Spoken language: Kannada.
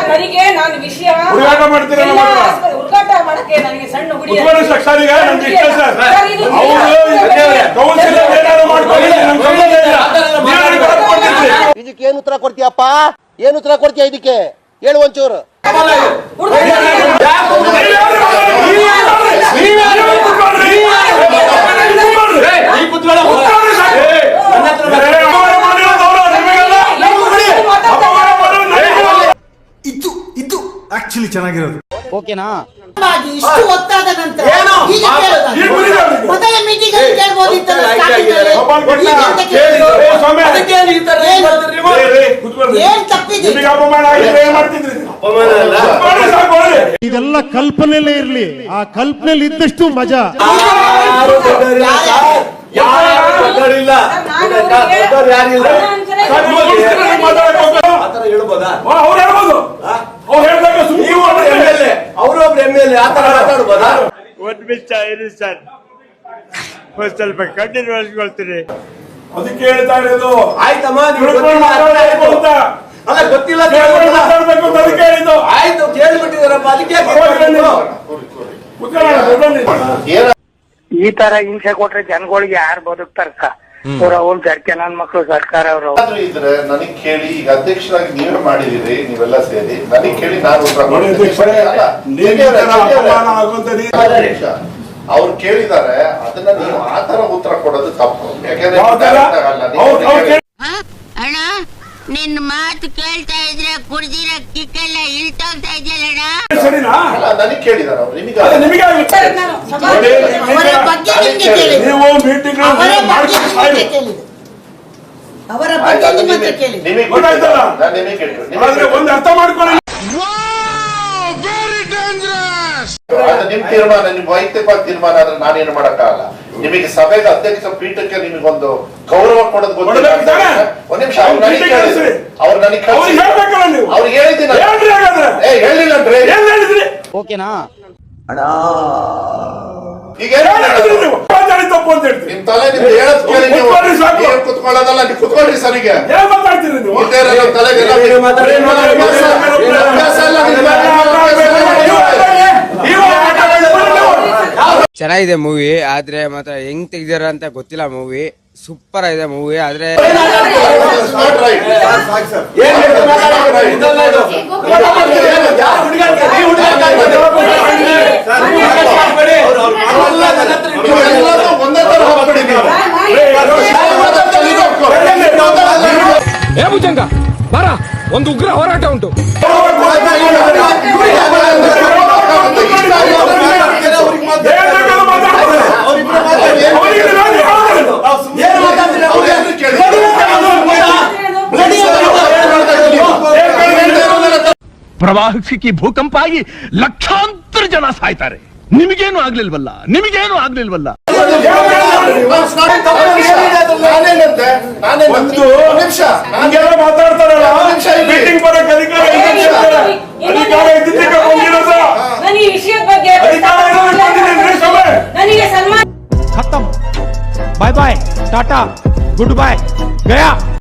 ನನಗೆ ನಾನು ವಿಷಯ ಹುಡುಗಾಟ ಮಾಡಕ್ಕೆ ನನಗೆ ಸಣ್ಣ ಹುಡುಗಿ ಇದಕ್ಕೆ ಏನು ಉತ್ತರ ಕೊಡ್ತೀಯಪ್ಪ? ಏನು ಉತ್ತರ ಕೊಡ್ತೀಯ ಇದಕ್ಕೆ? ಹೇಳು ಒಂಚೂರು. ಇದು ಆಕ್ಚುಲಿ ಚೆನ್ನಾಗಿರೋದು. ಓಕೆನಾ? ಇಷ್ಟು ಒತ್ತಾದ ನಂತರ ಮೊದಲ ಮೀಟಿಂಗ್ ಅಲ್ಲಿ ಕೇಳಬಹುದಿತ್ತಲ್ಲ. ಇದೆಲ್ಲ ಕಲ್ಪನೆಯಲ್ಲೇ ಇರ್ಲಿ, ಆ ಕಲ್ಪನೆಯಲ್ಲಿ ಇದ್ದಷ್ಟು ಮಜಾ. ಸ್ವಲ್ಪ ಕಣ್ಣಿನ ಒಳಸ್ಕೊಳ್ತೀರಿ, ಅದಕ್ಕೆ ಹೇಳ್ತಾ ಇರೋದು. ಆಯ್ತಮ್ಮ, ಅಲ್ಲ ಗೊತ್ತಿಲ್ಲ ಅದಕ್ಕೆ ಹೇಳಿದ್ದು. ಆಯ್ತು ಕೇಳ್ಬಿಟ್ಟಿದಾರಪ್ಪ, ಅದಕ್ಕೆ ಈ ತರ ಹಿಂಸೆ ಕೊಟ್ರೆ ಜನಗಳಿಗೆ ಯಾರು ಬದುಕ್ತಾರಕ್ಕ? ಅವ್ರ ಜರ್ಕೆ ನನ್ ಮಕ್ಳು ಸರ್ಕಾರ ಅವರು ಇದ್ರೆ ನನಗ್ ಕೇಳಿ. ಈಗ ಅಧ್ಯಕ್ಷರಾಗಿ ನೀವೇ ಮಾಡಿದಿರಿ, ನೀವೆಲ್ಲ ಸೇರಿ ನನಗ್ ಕೇಳಿ ನಾನು ಅವ್ರು ಕೇಳಿದ್ದಾರೆ, ಅದನ್ನ ನೀವು ಆತರ ಉತ್ತರ ಕೊಡೋದು ತಪ್ಪು. ಯಾಕೆಂದ್ರೆ ಅಣ್ಣ ನಿನ್ ಮಾತು ಕೇಳ್ತಾ ಇದ್ರೆ ಕುಡ್ದಿರ ಕಿಕ್ಕೆಲ್ಲ ಇಳ್ತೋಗ್ತಾ ಇದೆಯಲ್ಲ. ನನಗ್ ಕೇಳಿದಾರ ಅವ್ರು, ನಿಮಗೆ ಅರ್ಥ ಮಾಡ್ಕೊಳ್ಳಿ. ನಿಮ್ ತೀರ್ಮಾನ, ನಿಮ್ ವೈಯಕ್ತಿಕ ತೀರ್ಮಾನ ಆದ್ರೆ ನಾನೇನು ಮಾಡಕ್ಕಾಗಲ್ಲ. ನಿಮಗೆ ಸಭೆಗೆ ಅಧ್ಯಕ್ಷ ಪೀಠಕ್ಕೆ ನಿಮಗೊಂದು ಗೌರವ ಕೊಡೋದು ಗೊತ್ತಿಲ್ಲ. ಒಂದ್ ನಿಮಿಷ, ಅವ್ರು ನನಗೆ ಅವ್ರಿಗೆ ಹೇಳಿದ್ದೀನಿ, ಹೇಳಿಲ್ಲ. ಓಕೆನಾ? ಈಗ ತಪ್ಪು ಅಂತ ಹೇಳ್ತೀವಿ. ನಿಮ್ ತಲೆ ನಿಮ್ದು ಹೇಳದ್ ಕೇಳಿ ನೀವು ಕುತ್ಕೊಳ್ಳೋದಲ್ಲ, ನೀವು ಕುತ್ಕೊಳ್ರಿ ಸರಿಗೆ. ಚೆನ್ನಾಗಿದೆ ಮೂವಿ, ಆದ್ರೆ ಮಾತ್ರ ಹೆಂಗ್ ತೆಗ್ದಾರ ಅಂತ ಗೊತ್ತಿಲ್ಲ. ಮೂವಿ ಸೂಪರ್ ಆಗಿದೆ ಮೂವಿ. ಆದ್ರೆ ಭುಜಂಗ ಬರ, ಒಂದು ಉಗ್ರ ಹೋರಾಟ ಉಂಟು. ಪ್ರವಾಹಕ್ಕೆ ಭೂಕಂಪ ಆಗಿ ಲಕ್ಷಾಂತರ ಜನ ಸಾಯ್ತಾರೆ. ನಿಮಗೇನು ಆಗ್ಲಿಲ್ವಲ್ಲ, ನಿಮಗೇನು ಆಗ್ಲಿಲ್ವಲ್ಲ. ಮಾತಾಡ್ತಾರಲ್ಲ, ಮೀಟಿಂಗ್ ಬರಕ್ಕೆ ಅಧಿಕಾರ ಈ ವಿಷಯದ ಬಗ್ಗೆ ನನಗೆ ಸನ್ಮಾನ. ಖತಮ್. ಬಾಯ್ ಬಾಯ್, ಟಾಟಾ, ಗುಡ್ ಬಾಯ್, ಗಯಾ.